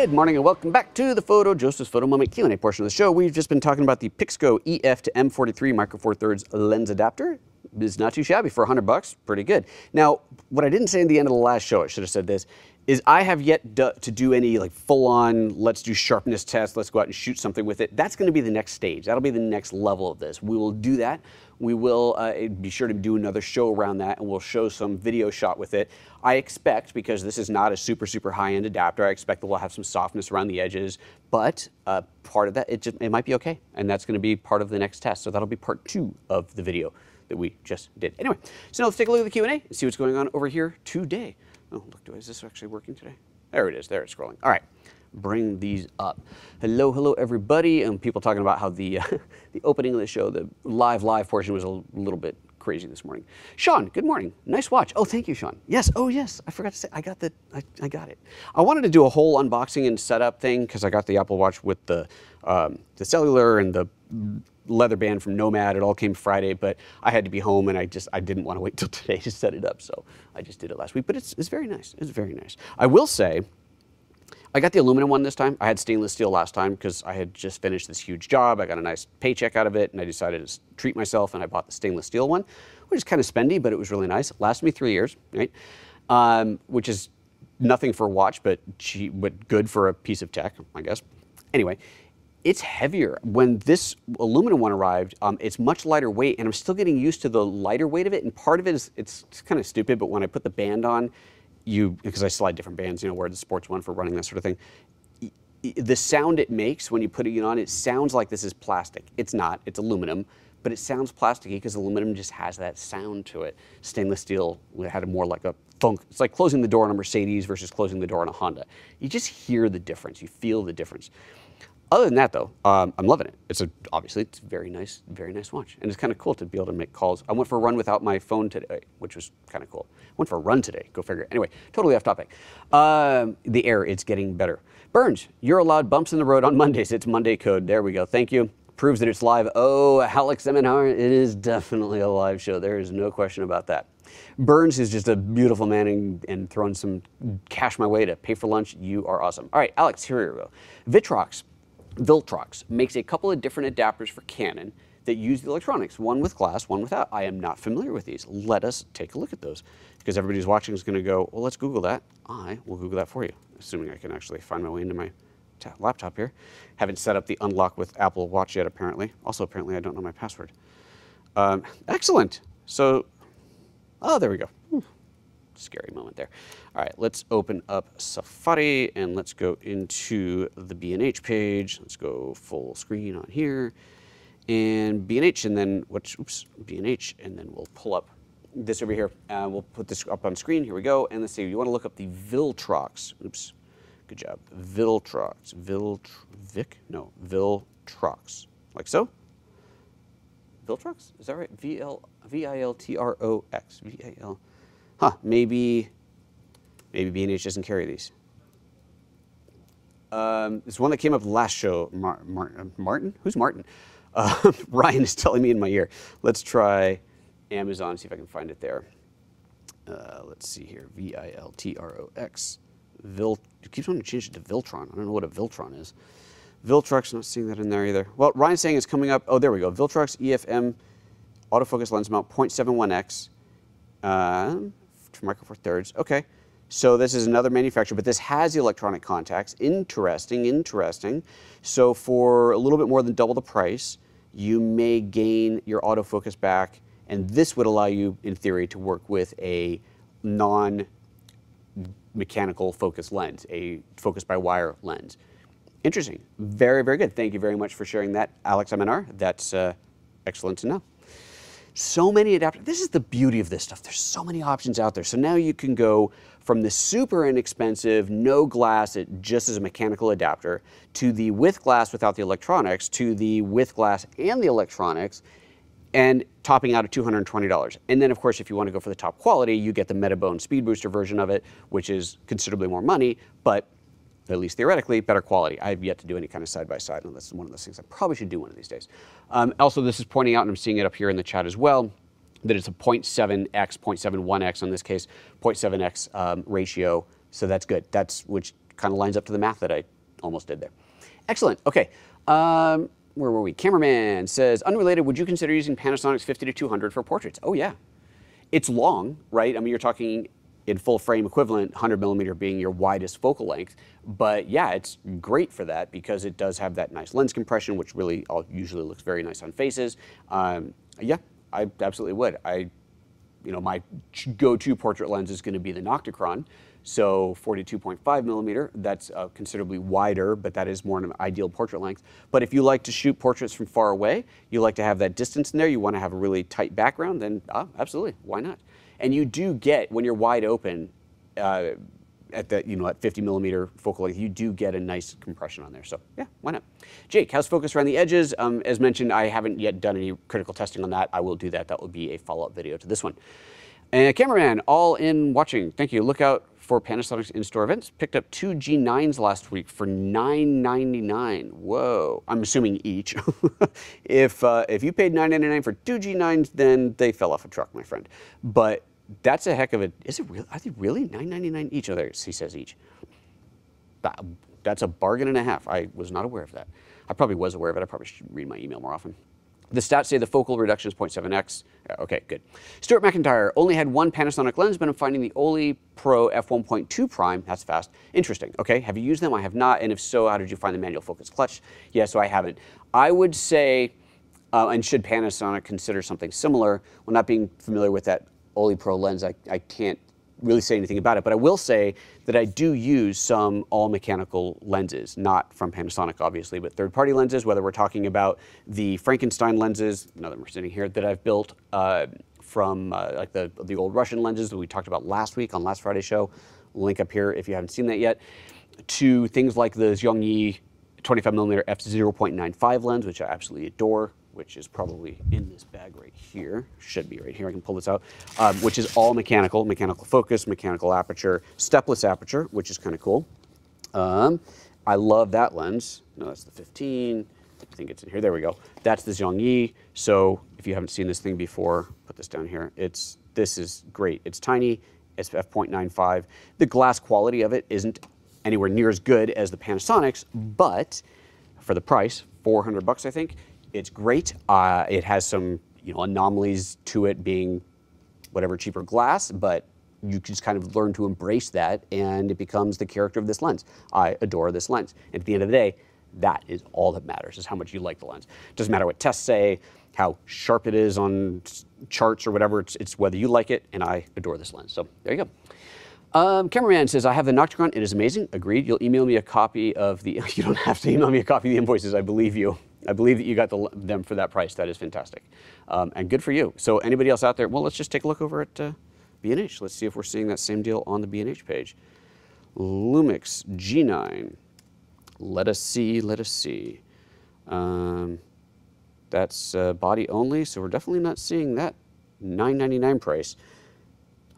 Good morning and welcome back to the PhotoJoseph's Photo Moment Q&A portion of the show. We've just been talking about the Pixco EF to M43 micro four thirds lens adapter. It's not too shabby for $100, pretty good. Now, what I didn't say in the end of the last show, I should have said this, is I have yet to do any like full-on, let's do sharpness tests, let's go out and shoot something with it. That's gonna be the next stage. That'll be the next level of this. We will do that. We will be sure to do another show around that, and we'll show some video shot with it. I expect, because this is not a super, super high-end adapter, I expect that we'll have some softness around the edges, but part of that, it might be okay, and that's gonna be part of the next test. So that'll be part 2 of the video that we just did. Anyway, so now let's take a look at the Q&A and see what's going on over here today. Oh, look, is this actually working today? There it is, there it's scrolling. All right, bring these up. Hello, hello, everybody. And people talking about how the the opening of the show, the live portion was a little bit crazy this morning. Sean, good morning. Nice watch. Oh, thank you, Sean. Yes, oh yes, I forgot to say, I got it. I wanted to do a whole unboxing and setup thing because I got the Apple Watch with the cellular and the leather band from Nomad. It all came Friday, but I had to be home and I didn't want to wait till today to set it up, so I just did it last week. But it's very nice. It's very nice. I will say, I got the aluminum one this time. I had stainless steel last time because I had just finished this huge job. I got a nice paycheck out of it, and I decided to treat myself, and I bought the stainless steel one, which is kind of spendy, but it was really nice. It lasted me 3 years, right? Which is nothing for a watch, but cheap, but good for a piece of tech, I guess. Anyway. It's heavier. When this aluminum one arrived, it's much lighter weight, and I'm still getting used to the lighter weight of it, and part of it is, it's kind of stupid, but when I put the band on, because I slide different bands, you know, wear the sports one for running, that sort of thing, the sound it makes when you put it on, it sounds like this is plastic. It's not, it's aluminum, but it sounds plasticky because aluminum just has that sound to it. Stainless steel had more like a thunk. It's like closing the door on a Mercedes versus closing the door on a Honda. You just hear the difference, you feel the difference. Other than that, though, I'm loving it. Obviously, it's a very nice watch. And it's kind of cool to be able to make calls. I went for a run without my phone today, which was kind of cool. Went for a run today, go figure. Anyway, totally off topic. The air, it's getting better. Burns, you're allowed bumps in the road on Mondays. It's Monday code. There we go, thank you. Proves that it's live. Oh, Alex Seminar, it is definitely a live show. There is no question about that. Burns is just a beautiful man and throwing some cash my way to pay for lunch. You are awesome. All right, Alex, here we go. Viltrox makes a couple of different adapters for Canon that use the electronics, one with glass, one without. I am not familiar with these. Let us take a look at those, because everybody who's watching is going to go, well, let's Google that. I will Google that for you, assuming I can actually find my way into my laptop here. Haven't set up the unlock with Apple Watch yet, apparently. Also, apparently, I don't know my password. Excellent. So, oh, there we go. Scary moment there. All right, let's open up Safari and let's go into the B&H page. Let's go full screen on here and B&H, and then B&H, and then we'll pull up this over here. We'll put this up on screen. Here we go. And let's see, you want to look up the Viltrox. Oops, good job. Viltrox. Viltrox. Like so? Viltrox? Is that right? V-I-L-T-R-O-X. V-A-L. Huh, maybe B&H doesn't carry these. It's one that came up last show. Martin? Who's Martin? Ryan is telling me in my ear. Let's try Amazon, see if I can find it there. Let's see here, V-I-L-T-R-O-X. It keeps wanting to change it to Viltron. I don't know what a Viltron is. Viltrox, not seeing that in there either. Well, Ryan's saying it's coming up. Oh, there we go. Viltrox EFM autofocus lens mount 0.71x. Micro four thirds. Okay, so this is another manufacturer, but this has the electronic contacts. Interesting. So for a little bit more than double the price, you may gain your autofocus back, and this would allow you, in theory, to work with a non-mechanical focus lens, a focus by wire lens. Interesting. Very, very good. Thank you very much for sharing that, Alex MNR. That's excellent to know. So many adapters. This is the beauty of this stuff. There's so many options out there. So now you can go from the super inexpensive, no glass, it just is a mechanical adapter, to the with glass without the electronics, to the with glass and the electronics, and topping out at $220. And then, of course, if you want to go for the top quality, you get the Metabone Speed Booster version of it, which is considerably more money, but at least theoretically, better quality. I have yet to do any kind of side-by-side, and that's one of those things I probably should do one of these days. Also, this is pointing out, and I'm seeing it up here in the chat as well, that it's a 0.7x, 0.71x, in this case, 0.7x ratio, so that's good. Which kind of lines up to the math that I almost did there. Excellent. Okay. Where were we? Cameraman says, unrelated, would you consider using Panasonic's 50-200 for portraits? Oh, yeah. It's long, right? I mean, you're talking in full frame equivalent, 100mm being your widest focal length. But yeah, it's great for that because it does have that nice lens compression, which really usually looks very nice on faces. Yeah, I absolutely would. My go-to portrait lens is going to be the Nocticron. So 42.5mm, that's considerably wider, but that is more an ideal portrait length. But if you like to shoot portraits from far away, you like to have that distance in there, you want to have a really tight background, then absolutely, why not? And you do get, when you're wide open, at 50mm focal length, you do get a nice compression on there. So yeah, why not? Jake, how's focus around the edges? As mentioned, I haven't yet done any critical testing on that. I will do that. That will be a follow-up video to this one. Cameraman, all in watching. Thank you. Look out for Panasonic's in-store events. Picked up 2 G9s last week for $9.99. Whoa. I'm assuming each. If you paid $9.99 for 2 G9s, then they fell off a truck, my friend. But that's a heck of a, is it real? Are they really $9.99 each? Oh, there he says each. That's a bargain and a half. I was not aware of that. I probably was aware of it. I probably should read my email more often. The stats say the focal reduction is 0.7x. Okay, good. Stuart McIntyre only had one Panasonic lens, but I'm finding the Oli Pro f1.2 prime. That's fast. Interesting. Okay, have you used them? I have not. And if so, how did you find the manual focus clutch? Yeah, so I haven't. I would say, and should Panasonic consider something similar, well, not being familiar with that Oli Pro lens, I can't really say anything about it, but I will say that I do use some all-mechanical lenses, not from Panasonic, obviously, but third-party lenses, whether we're talking about the Frankenstein lenses, none of them are sitting here, that I've built from like the old Russian lenses that we talked about last week on last Friday's show. Link up here if you haven't seen that yet, to things like the Zhongyi 25mm f0.95 lens, which I absolutely adore, which is probably in this bag right here. Should be right here. I can pull this out, which is all mechanical focus, mechanical aperture, stepless aperture, which is kind of cool. I love that lens. No, that's the 15. I think it's in here. There we go. That's the Zhongyi. So if you haven't seen this thing before, put this down here. This is great. It's tiny. It's f.95. The glass quality of it isn't anywhere near as good as the Panasonic's, but for the price, $400 I think, it's great. It has some anomalies to it being whatever cheaper glass, but you just kind of learn to embrace that and it becomes the character of this lens. I adore this lens. And at the end of the day, that is all that matters, is how much you like the lens. It doesn't matter what tests say, how sharp it is on charts or whatever, it's whether you like it, and I adore this lens. So there you go. Cameraman says, I have the Nocticron. It is amazing. Agreed. You'll email me a copy of the, you don't have to email me a copy of the invoices. I believe you. I believe that you got them for that price. That is fantastic. And good for you. So anybody else out there, well, let's just take a look over at B&H. Let's see if we're seeing that same deal on the B&H page. Lumix G9. Let us see, let us see. That's body only, so we're definitely not seeing that $9.99 price.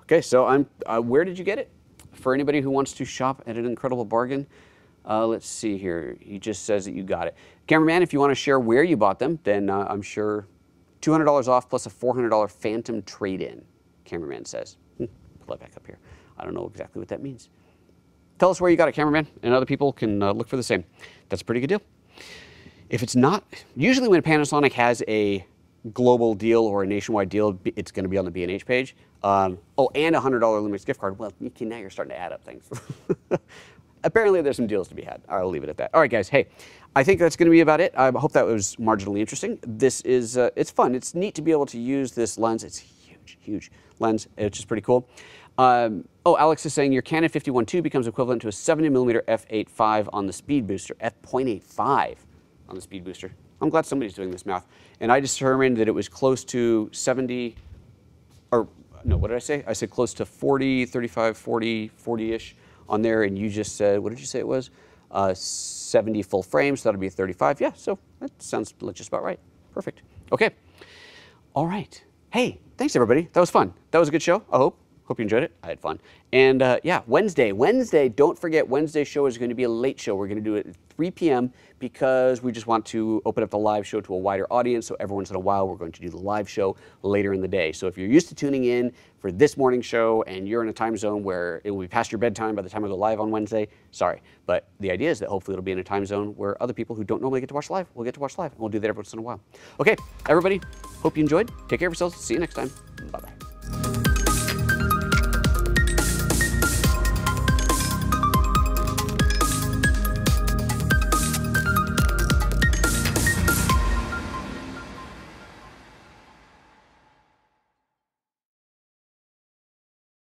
Okay, so where did you get it? For anybody who wants to shop at an incredible bargain, let's see here. He just says that you got it. Cameraman, if you want to share where you bought them, then I'm sure $200 off plus a $400 phantom trade-in, Cameraman says. Pull that back up here. I don't know exactly what that means. Tell us where you got it, Cameraman, and other people can look for the same. That's a pretty good deal. If it's not, usually when Panasonic has a global deal or a nationwide deal, it's going to be on the B&H page. Oh, and a $100 Lumix gift card. Well, now you're starting to add up things. Apparently, there's some deals to be had. I'll leave it at that. All right, guys. Hey, I think that's going to be about it. I hope that was marginally interesting. This is, it's fun. It's neat to be able to use this lens. It's huge, huge lens, which is pretty cool. Oh, Alex is saying your Canon 51.2 becomes equivalent to a 70mm f8.5 on the speed booster, f.85 on the speed booster. I'm glad somebody's doing this math. And I determined that it was close to 70, or no, what did I say? I said close to 40, 35, 40, 40-ish on there, and you just said, what did you say it was? 70 full frames, so that'll be 35. Yeah, so that sounds just about right. Perfect. Okay. All right. Hey, thanks everybody. That was fun. That was a good show, I hope. Hope you enjoyed it. I had fun. And yeah, Wednesday, don't forget, Wednesday's show is going to be a late show. We're going to do it at 3 p.m. because we just want to open up the live show to a wider audience. So every once in a while, we're going to do the live show later in the day. So if you're used to tuning in for this morning show and you're in a time zone where it will be past your bedtime by the time I go live on Wednesday, sorry. But the idea is that hopefully it'll be in a time zone where other people who don't normally get to watch live will get to watch live. And we'll do that every once in a while. Okay, everybody, hope you enjoyed. Take care of yourselves. See you next time. Bye-bye.